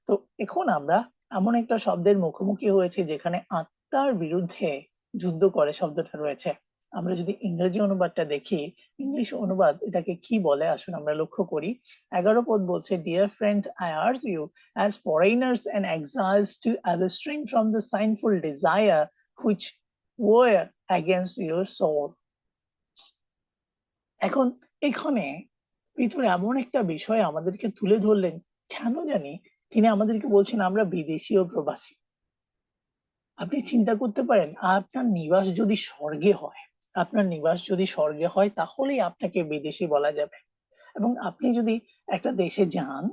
তো এখন আমরা এমন একটা শব্দের মুখোমুখি হয়েছি যেখানে আত্মার বিরুদ্ধে যুদ্ধ করে শব্দটা রয়েছে। আমরা যদি ইংরেজি অনুবাদটা দেখি, ইংলিশ অনুবাদ এটাকে কি বলে আসুন আমরা লক্ষ্য করি। ১১ পদ বলছে, dear friend, I urge you as foreigners and exiles to abstain from the sinful desire which war against your soul. এখন এখানে ভিতরে এমন একটা বিষয় আমাদেরকে তুলে ধরলেন, কেন জানি তিনি আমাদেরকে বলছেন আমরা বিদেশী ও প্রবাসী। আপনি চিন্তা করতে পারেন, আপনার নিবাস যদি স্বর্গে হয়, আপনার নিবাস যদি স্বর্গে হয়, তাহলেই আপনাকে বিদেশী বলা যাবে। এবং আপনি যদি একটা দেশে যান,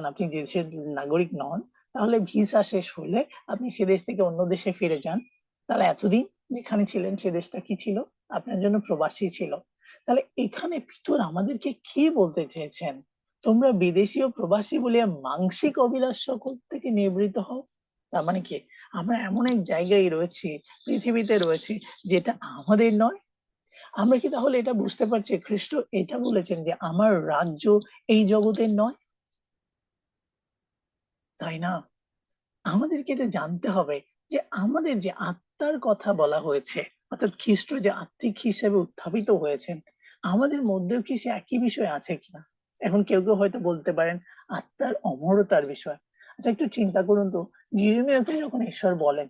আপনি যে দেশের নাগরিক নন, তাহলে ভিসা শেষ হলে আপনি সে দেশ থেকে অন্য দেশে ফিরে যান, তাহলে এতদিন যেখানে ছিলেন সে দেশটা কি ছিল? আপনার জন্য প্রবাসী ছিল। তাহলে এখানে ভিতর আমাদেরকে কি বলতে চেয়েছেন? তোমরা বিদেশী ও প্রবাসী বলিয়া মাংসিক অভিলাষ সকল থেকে নিবৃত্ত হও। তার মানে কি, আমরা এমন এক জায়গায় রয়েছি, পৃথিবীতে রয়েছি যেটা আমাদের নয়। আমরা কি তাহলে এটা বুঝতে পারছি খ্রিস্ট এটা বলেছেন যে আমার রাজ্য এই জগতের নয়, তাই না? আমাদেরকে এটা জানতে হবে যে আমাদের যে আত্মার কথা বলা হয়েছে, অর্থাৎ খ্রিস্ট যে আত্মিক হিসেবে উত্থাপিত হয়েছেন, আমাদের মধ্যেও কি সে একই বিষয় আছে কিনা। এখন কেউ কেউ হয়তো বলতে পারেন আত্মার অমরতার বিষয়। আচ্ছা, একটু চিন্তা করুন তো, যিরমিয়াকে যখন ঈশ্বর বলেন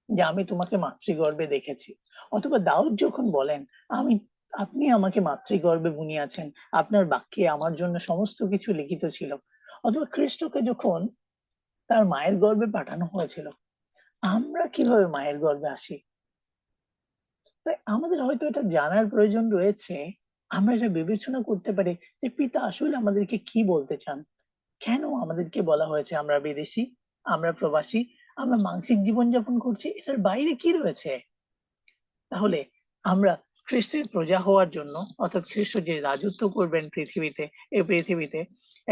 যে আমি তোমাকে মাতৃগর্ভে দেখেছি, অথবা দাউদ যখন বলেন আমি আপনি আমাকে মাতৃগর্ভে বুনিয়াছেন, আপনার বাক্যে আমার জন্য সমস্ত কিছু লিখিত ছিল, অথবা খ্রিস্টকে যখন তার মায়ের গর্ভে পাঠানো হয়েছিল, আমরা কিভাবে মায়ের গর্ভে আসি। তাই আমাদের হয়তো এটা জানার প্রয়োজন রয়েছে। আমরা এটা বিবেচনা করতে পারি যে পিতা আসলে আমাদেরকে কি বলতে চান, কেন আমাদেরকে বলা হয়েছে আমরা বিদেশি, আমরা প্রবাসী, আমরা মানসিক জীবনযাপন করছি, এটার বাইরে কি রয়েছে। তাহলে আমরা খ্রিস্টের প্রজা হওয়ার জন্য, অর্থাৎ খ্রিস্ট যে রাজত্ব করবেন পৃথিবীতে, এই পৃথিবীতে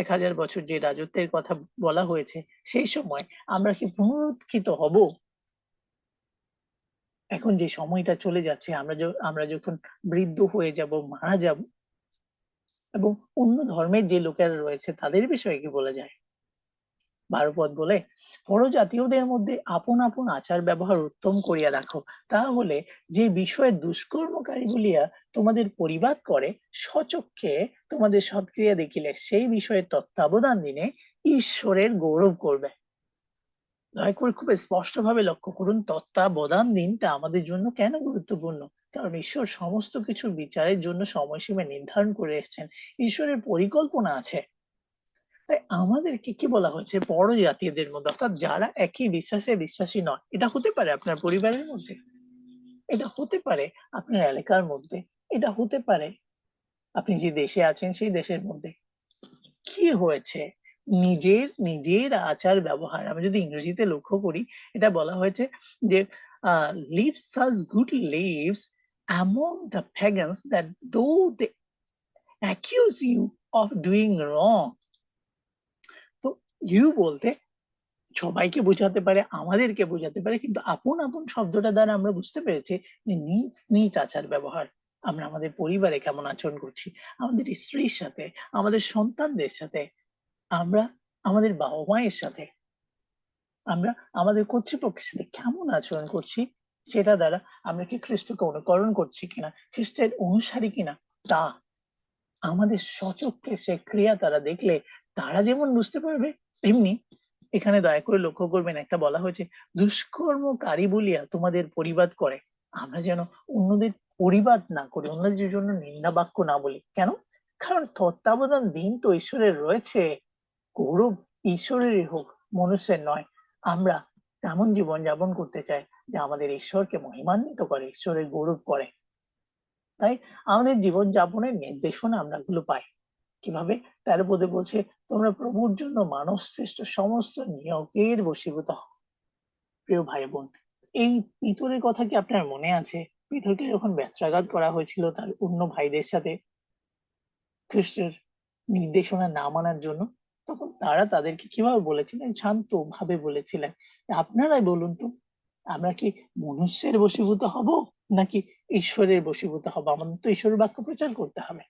1000 বছর যে রাজত্বের কথা বলা হয়েছে, সেই সময় আমরা কি পুনরুত্থিত হব। এখন যে সময়টা চলে যাচ্ছে, আমরা যখন বৃদ্ধ হয়ে যাব, মারা যাব, এবং অন্য ধর্মের যে লোকেরা রয়েছে তাদের বিষয়ে কি বলা যায়। 12 পদ বলে, পরজাতীয়দের মধ্যে আপন আপন আচার ব্যবহার উত্তম করিয়া রাখো, তাহলে যে বিষয়ে দুষ্কর্মকারী বলিয়া তোমাদের পরিবাদ করে, স্বচক্ষে তোমাদের সৎক্রিয়া দেখিলে সেই বিষয়ে তত্ত্বাবধান দিনে ঈশ্বরের গৌরব করবে। দয়া করে খুব স্পষ্টভাবে লক্ষ্য করুন, তত্ত্বাবধান দিনটা আমাদের জন্য কেন গুরুত্বপূর্ণ। কারণ ঈশ্বর সমস্ত কিছুর বিচারের জন্য সময়সীমা নির্ধারণ করে এসেছেন, ঈশ্বরের পরিকল্পনা আছে। তাই আমাদেরকে কি বলা হয়েছে, বড় জাতীয়দের মধ্যে, অর্থাৎ যারা একই বিশ্বাসে বিশ্বাসী নয়। এটা হতে পারে আপনার পরিবারের মধ্যে, এটা হতে পারে আপনার এলাকার মধ্যে, এটা হতে পারে আপনি যে দেশে আছেন সেই দেশের মধ্যে। কি হয়েছে, নিজের নিজের আচার ব্যবহার, আমরা যদি ইংরেজিতে লক্ষ্য করি, এটা বলা হয়েছে যে live such good lives among the pagans that though they accuse you of doing wrong। তো ইউ বলতে সবাইকে বোঝাতে পারে, আমাদেরকে বোঝাতে পারে, কিন্তু আপন আপন শব্দটা দ্বারা আমরা বুঝতে পেরেছি যে নিজ নিজ আচার ব্যবহার। আমরা আমাদের পরিবারে কেমন আচরণ করছি, আমাদের স্ত্রীর সাথে, আমাদের সন্তানদের সাথে, আমরা আমাদের বাবা মায়ের সাথে, আমরা আমাদের কর্তৃপক্ষের সাথে কেমন আচরণ করছি, সেটা দ্বারা আমরা কি খ্রিস্টকে অনুকরণ করছি কিনা, খ্রিস্টের অনুসারী কিনা, তা আমাদের স্বচক্ষে সে ক্রিয়া তারা দেখলে তারা যেমন বুঝতে পারবে, তেমনি এখানে দয়া করে লক্ষ্য করবেন, একটা বলা হয়েছে দুষ্কর্মকারী বলিয়া তোমাদের পরিবাদ করে। আমরা যেন অন্যদের পরিবাদ না করি, অন্যদের জন্য নিন্দা বাক্য না বলি। কেন? কারণ তত্ত্বাবধান দিন তো ঈশ্বরের রয়েছে, গৌরব ঈশ্বরেরই হোক, মনুষ্যের নয়। আমরা তেমন জীবন যাপন করতে চাই যা আমাদের ঈশ্বরকে মহিমান্বিত করে, ঈশ্বরের গৌরব করে। তাই আমাদের জীবন যাপনের নির্দেশনা আমরা গুলো পাই কিভাবে। 13 পদে বলছে, তোমরা প্রভুর জন্য মানব শ্রেষ্ঠ সমস্ত নিয়োগের বশীভূত হও। প্রিয় ভাই বোন, এই পিতরের কথা কি আপনার মনে আছে? পিতরকে যখন ব্যত্রাঘাত করা হয়েছিল তার অন্য ভাইদের সাথে খ্রিস্টের নির্দেশনা না মানার জন্য, তখন তারা তাদেরকে কিভাবে বলেছিলেন, শান্ত ভাবে বলেছিলেন, আপনারাই বলুন তো, আমরা কি মনুষ্যের বশীভূত হব নাকি ঈশ্বরের বশীভূত হব। আমাদের তো ঈশ্বরের বাক্য প্রচার করতে হবে।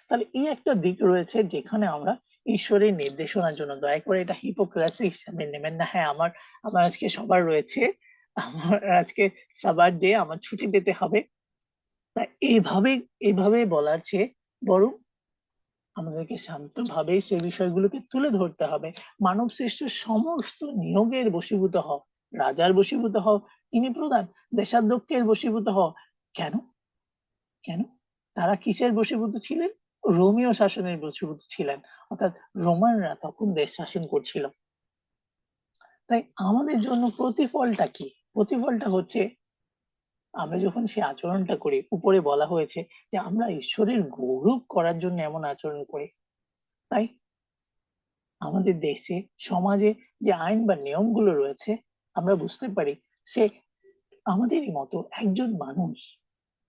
তাহলে এই একটা দিক রয়েছে যেখানে আমরা ঈশ্বরের নির্দেশনার জন্য, দয়া করে এটা হিপোক্রেসি হিসাবে নেবেন না। হ্যাঁ, আমার আমার আজকে সবার রয়েছে, আমার আজকে সাবার ডে, আমার ছুটি পেতে হবে। তা এইভাবে এইভাবে বলার চেয়ে বরং আমাদেরকে শান্তভাবে সেই বিষয়গুলোকে তুলে ধরতে হবে। মানব সৃষ্ট সমস্ত নিয়োগের বশীভূত হও, রাজার বশীভূত হও, তিনি প্রধান, দেশাধ্যক্ষের বশীভূত হও। কেন? কেন? তারা কিসের বশীভূত ছিলেন? রোমীয় শাসনের বশীভূত ছিলেন, অর্থাৎ রোমানরা তখন দেশ শাসন করছিল। তাই আমাদের জন্য প্রতিফলটা কি? প্রতিফলটা হচ্ছে আমরা যখন সে আচরণটা করি, উপরে বলা হয়েছে যে আমরা ঈশ্বরের গৌরব করার জন্য এমন আচরণ করি। তাই আমাদের দেশে, সমাজে যে আইন বা নিয়মগুলো রয়েছে, আমরা বুঝতে পারি সে আমাদেরই মতো একজন মানুষ,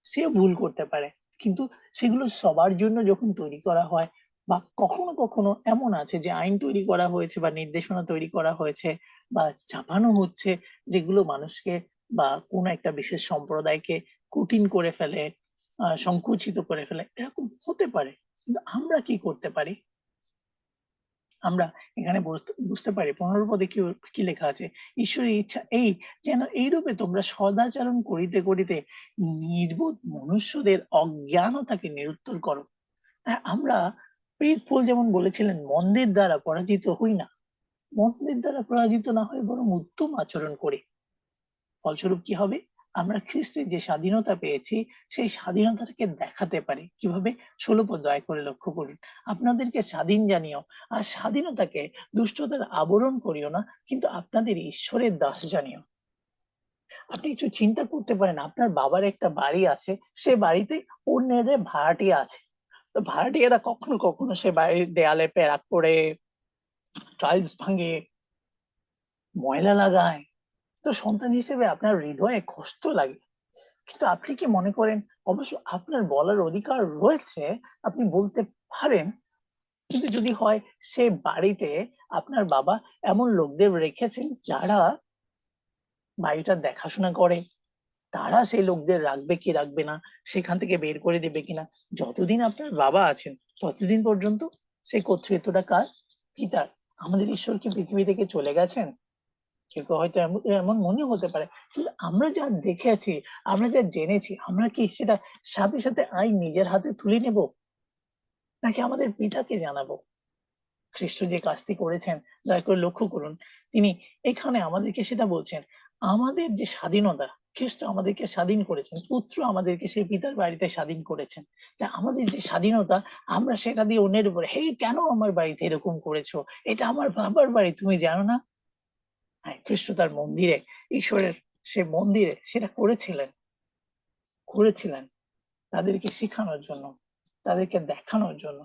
সেও ভুল করতে পারে, কিন্তু সেগুলো সবার জন্য যখন তৈরি করা হয়, বা কখনো কখনো এমন আছে যে আইন তৈরি করা হয়েছে বা নির্দেশনা তৈরি করা হয়েছে বা ছাপানো হচ্ছে, যেগুলো মানুষকে বা কোন একটা বিশেষ সম্প্রদায়কে কঠিন করে ফেলে, সংকুচিত করে ফেলে, এরকম হতে পারে। কিন্তু আমরা কি করতে পারি? আমরা এখানে বুঝতে পারি 15 পদে কি লেখা আছে, ঈশ্বরের ইচ্ছা এই যেন এইরূপে তোমরা সদাচরণ করিতে করিতে নির্বোধ মনুষ্যদের অজ্ঞানতাকে নিরুত্তর করো। আমরা প্রিয় যেমন বলেছিলেন, মন্দের দ্বারা পরাজিত হই না, মন্দের দ্বারা পরাজিত না হয়ে বরং উত্তম আচরণ করি। ফলস্বরূপ কি হবে, আমরা খ্রিস্টের যে স্বাধীনতা পেয়েছি সেই স্বাধীনতাকে দেখাতে পারি কিভাবে। 16 পদ দয়া করে লক্ষ্য করুন, আপনাদেরকে স্বাধীন জানিও আর স্বাধীনতাকে দুষ্টতার আবরণ করিও না, কিন্তু আপনাদের ঈশ্বরের দাস জানিও। আপনি কিছু চিন্তা করতে পারেন, আপনার বাবার একটা বাড়ি আছে, সে বাড়িতে অন্যদের ভাড়াটিয়া আছে, তো ভাড়াটিয়ারা কখনো কখনো সে বাড়ির দেয়ালে প্যারাক করে, টাইলস ভাঙে, ময়লা লাগায়, তো সন্তান হিসেবে আপনার হৃদয়ে কষ্ট লাগে। কিন্তু আপনি কি মনে করেন, অবশ্য আপনার বলার অধিকার রয়েছে, আপনি বলতে পারেন, কিন্তু যদি হয় সে বাড়িতে আপনার বাবা এমন লোকদের রেখেছেন যারা বাড়িটা দেখাশোনা করে, তারা সেই লোকদের রাখবে কি রাখবে না, সেখান থেকে বের করে দেবে কিনা, যতদিন আপনার বাবা আছেন ততদিন পর্যন্ত সেই কর্তৃত্বটা কার, পিতার। আমাদের ঈশ্বর কি পৃথিবী থেকে চলে গেছেন? কেউ কেউ হয়তো এমন মনে হতে পারে, কিন্তু আমরা যা দেখেছি, আমরা যা জেনেছি, আমরা কি সেটা সাথে সাথে আইন নিজের হাতে তুলে নেব, নাকি আমাদের পিতাকে জানাবো? খ্রিস্ট যে কাজটি করেছেন দয়া করে লক্ষ্য করুন, তিনি এখানে আমাদেরকে সেটা বলছেন, আমাদের যে স্বাধীনতা, খ্রিস্ট আমাদেরকে স্বাধীন করেছেন, পুত্র আমাদেরকে সেই পিতার বাড়িতে স্বাধীন করেছেন। তা আমাদের যে স্বাধীনতা, আমরা সেটা দিয়ে অন্যের উপরে, হে কেন আমার বাড়িতে এরকম করেছো, এটা আমার বাবার বাড়ি, তুমি জানো না? হ্যাঁ, খ্রিস্ট তার মন্দিরে, ঈশ্বরের সে মন্দিরে সেটা করেছিলেন তাদেরকে শেখানোর জন্য, তাদেরকে দেখানোর জন্য।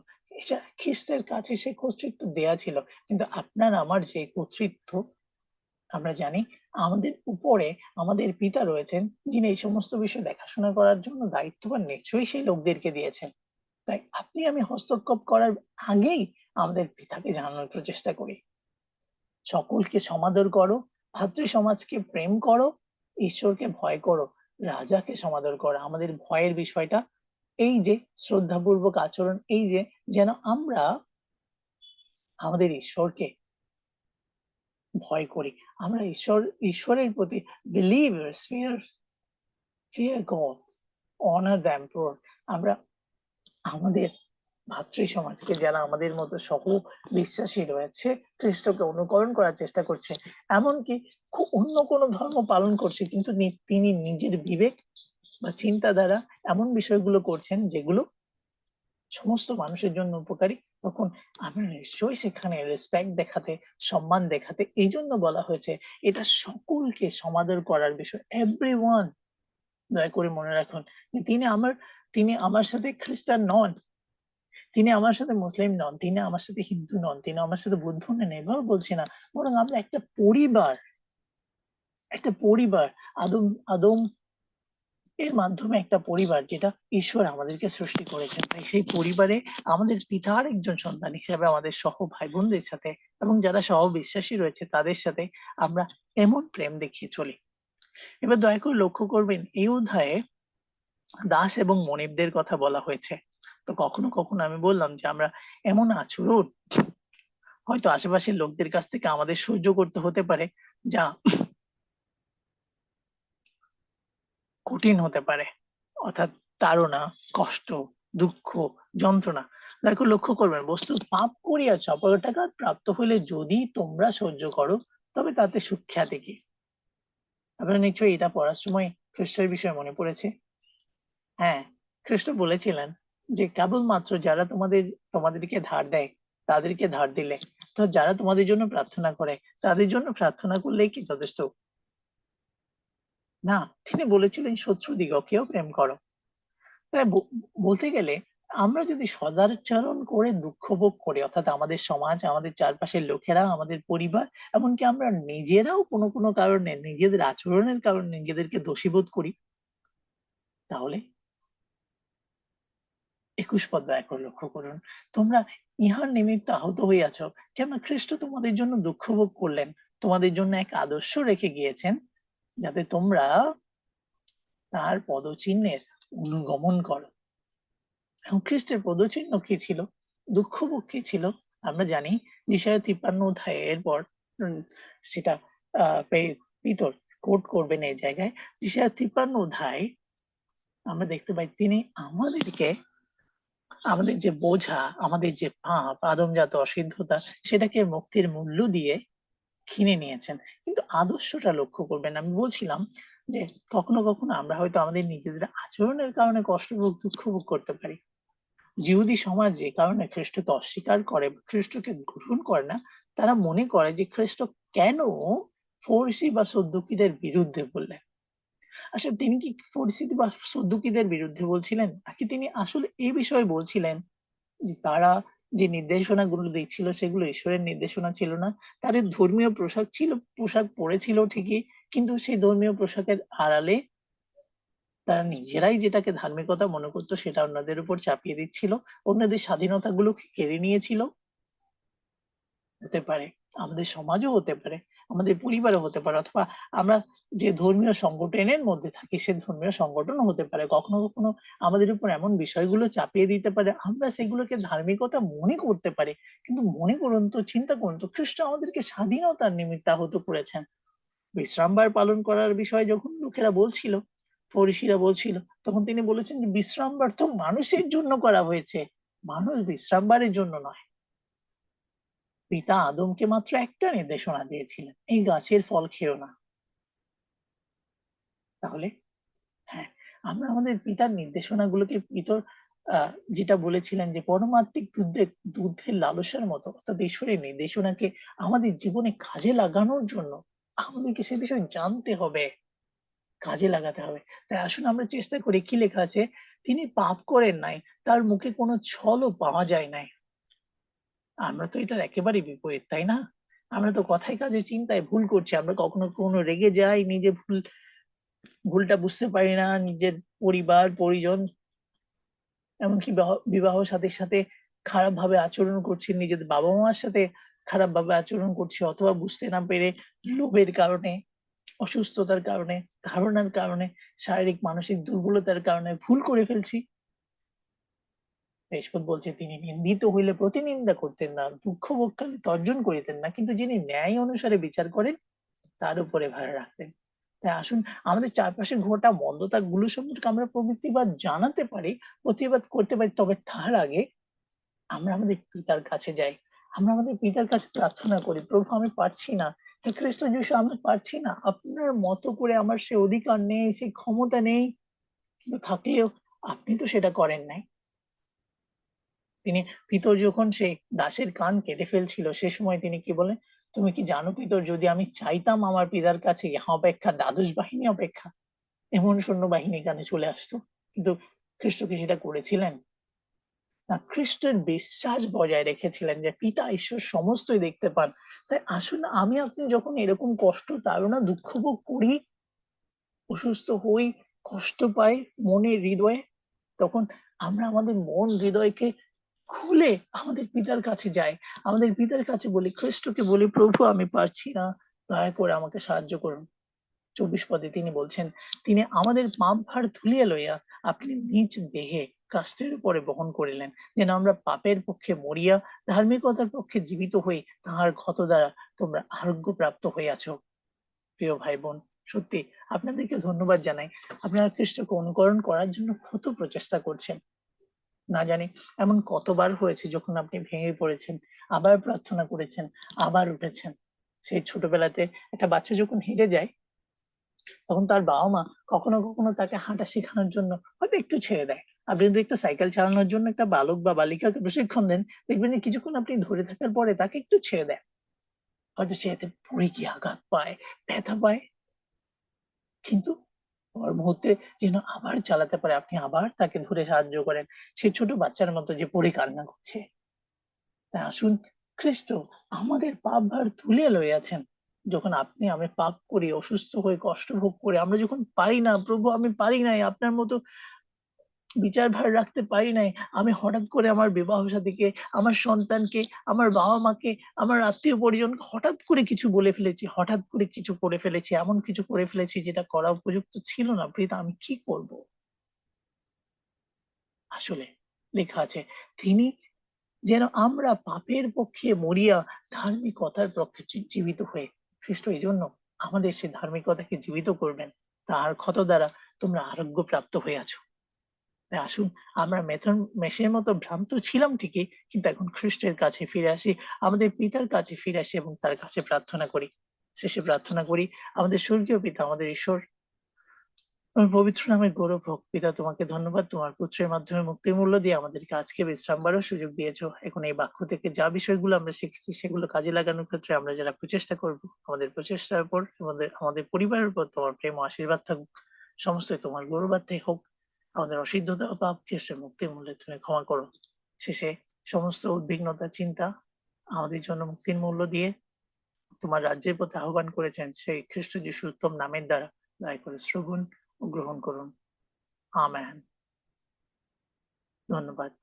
খ্রিস্টের কাছে সে কর্তৃত্ব দেয়া ছিল, কিন্তু আপনার আমার যে কর্তৃত্ব, আমরা জানি আমাদের উপরে আমাদের পিতা রয়েছেন, যিনি এই সমস্ত বিষয় দেখাশোনা করার জন্য দায়িত্ববান, নিশ্চয়ই সেই লোকদেরকে দিয়েছেন। তাই আপনি আমি হস্তক্ষেপ করার আগেই আমাদের পিতাকে জানানোর চেষ্টা করি। সকলকে সমাদর করো, ভাতৃ সমাজকে প্রেম করো, ঈশ্বরকে ভয় করো, রাজাকে সমাদর করো। আমাদের ভয়ের বিষয়টা এই যে শ্রদ্ধাপূর্বক আচরণ, এই যে যেন আমরা আমাদের ঈশ্বরকে ভয় করি, আমরা ঈশ্বরের প্রতি believers fear God, honor the emperor। আমরা আমাদের ভাতৃ সমাজকে, যারা আমাদের মতো সহ বিশ্বাসী রয়েছে, খ্রিস্টকে অনুকরণ করার চেষ্টা করছে, এমনকি অন্য কোনো ধর্ম পালন করছে, কিন্তু তিনি নিজের বিবেক বা চিন্তা দ্বারা এমন বিষয়গুলো করছেন যেগুলো সমস্ত মানুষের জন্য উপকারী, তখন আমরা নিশ্চয়ই সেখানে রেসপেক্ট দেখাতে, সম্মান দেখাতে, এই জন্য বলা হয়েছে এটা সকলকে সমাদর করার বিষয়, এভরিওয়ান। দয়া করে মনে রাখুন, তিনি আমার সাথে খ্রিস্টান নন, তিনি আমার সাথে মুসলিম নন, তিনি আমার সাথে হিন্দু নন, তিনি আমার সাথে বৌদ্ধ নন, এভাবে বলছি না, বরং আমরা একটা পরিবার, আদম আদম এর মাধ্যমে একটা পরিবার, যেটা ঈশ্বর আমাদেরকে সৃষ্টি করেছেন। তাই সেই পরিবারে আমাদের পিতার একজন সন্তান হিসেবে আমাদের সহ ভাই বোনদের সাথে এবং যারা সহ বিশ্বাসী রয়েছে তাদের সাথে আমরা এমন প্রেম দেখিয়ে চলি। এবার দয়া করে লক্ষ্য করবেন, এই অধ্যায়ে দাস এবং মনিবদের কথা বলা হয়েছে। তো কখনো কখনো আমি বললাম যে আমরা এমন আচরণ হয়তো আশেপাশের লোকদের কাছ থেকে আমাদের সহ্য করতে হতে পারে, যা কঠিন হতে পারে, অর্থাৎ তাড়না, কষ্ট, দুঃখ, যন্ত্রণা। দেখো লক্ষ্য করবেন, বস্তুত পাপ করিয়া চপলটাঘাত প্রাপ্ত হইলে যদি তোমরা সহ্য করো, তবে তাতে সুখ্যাতি কি। আপনারা নিশ্চয়ই এটা পড়ার সময় খ্রিস্টের বিষয়ে মনে পড়েছে। হ্যাঁ, খ্রিস্ট বলেছিলেন যে কেবলমাত্র যারা তোমাদেরকে ধার দেয় তাদেরকে ধার দিলে, তো যারা তোমাদের জন্য প্রার্থনা করে তাদের জন্য প্রার্থনা করলেই কি যথেষ্ট? না, তিনি বলেছিলেন শত্রু দিগকেও প্রেম করো। তাই বলতে গেলে আমরা যদি সদাচরণ করে দুঃখ ভোগ করি, অর্থাৎ আমাদের সমাজ, আমাদের চারপাশের লোকেরা, আমাদের পরিবার, এমনকি আমরা নিজেরাও কোনো কোনো কারণে নিজেদের আচরণের কারণে নিজেদেরকে দোষী বোধ করি, তাহলে 21 পদ দয়া করে লক্ষ্য করুন, তোমরা ইহার নিমিত্ত আহত হইয়াছ, কেননা খ্রিস্ট তোমাদের জন্য দুঃখ ভোগ করলেন, তোমাদের জন্য এক আদর্শ রেখে গিয়েছেন, যাতে তোমরা তার পদচিহ্নের অনুগমন করো। এবং খ্রিস্টের পদচিহ্ন কি ছিল, দুঃখ ভোগ কি ছিল, আমরা জানি যিশায়া 53 অধ্যায়ের পর সেটা পিতর কোট করবেন এই জায়গায়। যিশায়া 53 অধ্যায় আমরা দেখতে পাই তিনি আমাদেরকে আমাদের যে বোঝা, আমাদের যে পাপ, আদমজাত অসিদ্ধতা, সেটাকে মুক্তির মূল্য দিয়ে কিনে নিয়েছেন। কিন্তু আদর্শটা লক্ষ্য করবেন। আমি বলছিলাম যে কখনো কখনো আমরা হয়তো আমাদের নিজেদের আচরণের কারণে কষ্ট ভোগ, দুঃখ ভোগ করতে পারি। জিহুদি সমাজ যে কারণে খ্রিস্টকে অস্বীকার করে, খ্রিস্টকে গ্রহণ করে না, তারা মনে করে যে খ্রিস্ট কেন ফরসি বা সদ্দুকীদের বিরুদ্ধে বললেন। আসলে তিনি কি ফরসি বা সদ্দুকীদের বিরুদ্ধে বলছিলেন, নাকি তিনি আসলে এই বিষয়ে বলছিলেন যে তারা যে নির্দেশনাগুলো দিচ্ছিল সেগুলো ঈশ্বরের নির্দেশনা ছিল না। তাদের ধর্মীয় পোশাক পরেছিল ঠিকই, কিন্তু সেই ধর্মীয় পোশাকের আড়ালে তারা নিজেরাই যেটাকে ধার্মিকতা মনে করতো সেটা অন্যদের উপর চাপিয়ে দিচ্ছিল, অন্যদের স্বাধীনতাগুলোকে কেড়ে নিয়েছিল। হতে পারে, আমাদের সমাজও হতে পারে, আমাদের পরিবারও হতে পারে, অথবা আমরা যে ধর্মীয় সংগঠনের মধ্যে থাকি সে ধর্মীয় সংগঠনও হতে পারে। কখনো কখনো আমাদের উপর এমন বিষয়গুলো চাপিয়ে দিতে পারে, আমরা সেগুলোকে ধার্মিকতা মনে করতে পারি। কিন্তু মনে করুন তো, চিন্তা করুন তো, খ্রিস্ট আমাদেরকে স্বাধীনতার নিমিত্তে আহত করেছেন। বিশ্রামবার পালন করার বিষয়ে যখন লোকেরা বলছিল, ফরিসিরা বলছিল, তখন তিনি বলেছেন যে বিশ্রামবার তো মানুষের জন্য করা হয়েছে, মানুষ বিশ্রামবারের জন্য নয়। পিতা আদমকে মাত্র একটা নির্দেশনা দিয়েছিলেন, এই গাছের ফল খেও না। তাহলে হ্যাঁ, আমরা আমাদের পিতার নির্দেশনাগুলোকে যেটা বলেছিলেন যে পরমাত্মিক দুধের লালসার মতো, অর্থাৎ ঈশ্বরের নির্দেশনাকে আমাদের জীবনে কাজে লাগানোর জন্য আমাদেরকে সে বিষয়ে জানতে হবে, কাজে লাগাতে হবে। তাই আসুন আমরা চেষ্টা করি। কি লেখা আছে? তিনি পাপ করেন নাই, তার মুখে কোনো ছলও পাওয়া যায় নাই। আমরা তো এটার একেবারেই বিপরীত, তাই না? আমরা তো কথায় কাজে চিন্তায় ভুল করছি। আমরা কখনো কখনো রেগে যাই, নিজে ভুলটা বুঝতে পারি না, নিজের পরিবার পরিজন, এমনকি বিবাহ সাথীর সাথে খারাপ ভাবে আচরণ করছি, নিজেদের বাবা মার সাথে খারাপ ভাবে আচরণ করছি, অথবা বুঝতে না পেরে লোভের কারণে, অসুস্থতার কারণে, ধারণার কারণে, শারীরিক মানসিক দুর্বলতার কারণে ভুল করে ফেলছি। ঈশ্বর বলছে তিনি নিন্দিত হইলে প্রতিনিন্দা করতেন না, দুঃখ ভোগকালে তর্জন করিতেন না, কিন্তু যিনি ন্যায় অনুসারে বিচার করেন তার উপরে ভার রাখতেন। তাই আসুন আমাদের চারপাশে ঘটা মন্দতা গুলো সম্পর্কে আমরা প্রতিবাদ জানাতে পারি, প্রতিবাদ করতে পারি, তবে তার আগে আমরা আমাদের পিতার কাছে যাই। আমরা আমাদের পিতার কাছে প্রার্থনা করি, প্রভু আমি পারছি না, হে খ্রিস্ট যিশু আমি পারছি না, আপনার মতো করে আমার সে অধিকার নেই, সেই ক্ষমতা নেই, কিন্তু থাকলেও আপনি তো সেটা করেন নাই। তিনি পিতর যখন সেই দাসের কান কেটে ফেলছিল সে সময় তিনি কি বলেন? তুমি কি জানো পিতর, যদি আমি চাইতাম আমার পিতার কাছে ইহা অপেক্ষা দ্বাদশ বাহিনী অপেক্ষা এমন সৈন্যবাহিনী এখানে চলে আসতো, কিন্তু খ্রিস্ট কি সেটা করেছিলেন? না, খ্রিস্টের বিশ্বাস বজায় রেখেছিলেন যে পিতা ঈশ্বর সমস্তই দেখতে পান। তাই আসুন আমি আপনি যখন এরকম কষ্ট, তাড়না, দুঃখ ভোগ করি, অসুস্থ হই, কষ্ট পাই মনে হৃদয়ে, তখন আমরা আমাদের মন হৃদয়কে খুলে আমাদের পিতার কাছে যাই, আমাদের পিতার কাছে বলি, খ্রিস্টকে বলি, প্রভু আমি পারছি না, দয়া করে আমাকে সাহায্য করুন। 24 পদে তিনি বলছেন, তিনি আমাদের পাপ ভার তুলিয়া লইয়া আপনি নিজ দেহে কাষ্ঠের উপরে বহন করিলেন, যেন আমরা পাপের পক্ষে মরিয়া ধার্মিকতার পক্ষে জীবিত হই, তাহার ক্ষত দ্বারা তোমরা আরোগ্য প্রাপ্ত হইয়াছ। প্রিয় ভাই বোন, সত্যি আপনাদেরকে ধন্যবাদ জানাই। আপনারা খ্রিস্টকে অনুকরণ করার জন্য কত প্রচেষ্টা করছেন না জানি। এমন কতবার হয়েছে যখন আপনি ভেঙে পড়েছেন, আবার প্রার্থনা করেছেন, আবার উঠেছেন। সেই ছোটবেলাতে একটা বাচ্চা যখন হেঁটে যায়, তখন তার বাবা মা কখনো কখনো তাকে হাঁটা শেখানোর জন্য হয়তো একটু ছেড়ে দেয়। আপনি যদি একটা সাইকেল চালানোর জন্য একটা বালক বা বালিকাকে প্রশিক্ষণ দেন, দেখবেন যে কিছুক্ষণ আপনি ধরে থাকার পরে তাকে একটু ছেড়ে দেন, হয়তো সে এতে পড়ে গিয়ে আঘাত পায়, ব্যথা পায়, কিন্তু পর মুহূর্তে যেন আবার চালাতে পারে, আপনি আবার তাকে ধরে সাহায্য করেন, সে ছোট বাচ্চার মতো যে পড়ে কান্না করছে। তাই আসুন, খ্রিস্ট আমাদের পাপ ভার তুলে লইয়াছেন। যখন আপনি আমি পাপ করি, অসুস্থ হয়ে কষ্ট ভোগ করে, আমরা যখন পারি না, প্রভু আমি পারি নাই আপনার মতো বিচার ভার রাখতে পারি নাই, আমি হঠাৎ করে আমার বিবাহ সাথীকে, আমার সন্তানকে, আমার বাবা মাকে, আমার আত্মীয় পরিজনকে হঠাৎ করে কিছু বলে ফেলেছি, হঠাৎ করে কিছু করে ফেলেছি, এমন কিছু করে ফেলেছি যেটা করা উপযুক্ত ছিল না, পিতা আমি কি করব? আসলে লেখা আছে তিনি যেন আমরা পাপের পক্ষে মরিয়া ধার্মিকতার পক্ষে জীবিত হয়ে, খ্রিস্ট এই জন্য আমাদের সে ধার্মিকতাকে জীবিত করবেন। তাহার ক্ষত দ্বারা তোমরা আরোগ্য প্রাপ্ত হয়ে আছো। তাই আসুন আমরা মেষের মতো ভ্রান্ত ছিলাম ঠিকই, কিন্তু এখন খ্রিস্টের কাছে ফিরে আসি, আমাদের পিতার কাছে ফিরে আসি এবং তার কাছে প্রার্থনা করি। শেষে প্রার্থনা করি, আমাদের স্বর্গীয় পিতা, আমাদের ঈশ্বর, তোমার পবিত্র নামের গৌরব হোক। পিতা, তোমাকে ধন্যবাদ, তোমার পুত্রের মাধ্যমে মুক্তির মূল্য দিয়ে আমাদেরকে আজকে বিশ্রাম করার সুযোগ দিয়েছো। এখন এই বাক্য থেকে যা বিষয়গুলো আমরা শিখেছি সেগুলো কাজে লাগানোর ক্ষেত্রে আমরা যারা প্রচেষ্টা করব, আমাদের প্রচেষ্টার উপর আমাদের আমাদের পরিবারের উপর তোমার প্রেম ও আশীর্বাদ থাকুক। সমস্ত তোমার গৌরবার্থে হোক। আমাদের অসিদ্ধতা ও পাপ খ্রিস্টের মুক্তির মূল্যে তুমি ক্ষমা করো। শেষে সমস্ত উদ্বিগ্নতা, চিন্তা আমাদের জন্য মুক্তির মূল্য দিয়ে তোমার রাজ্যের প্রতি আহ্বান করেছেন সেই খ্রিস্ট যিশুর উত্তম নামের দ্বারা দয়া করে শ্রবণ ও গ্রহণ করুন। আমেন। ধন্যবাদ।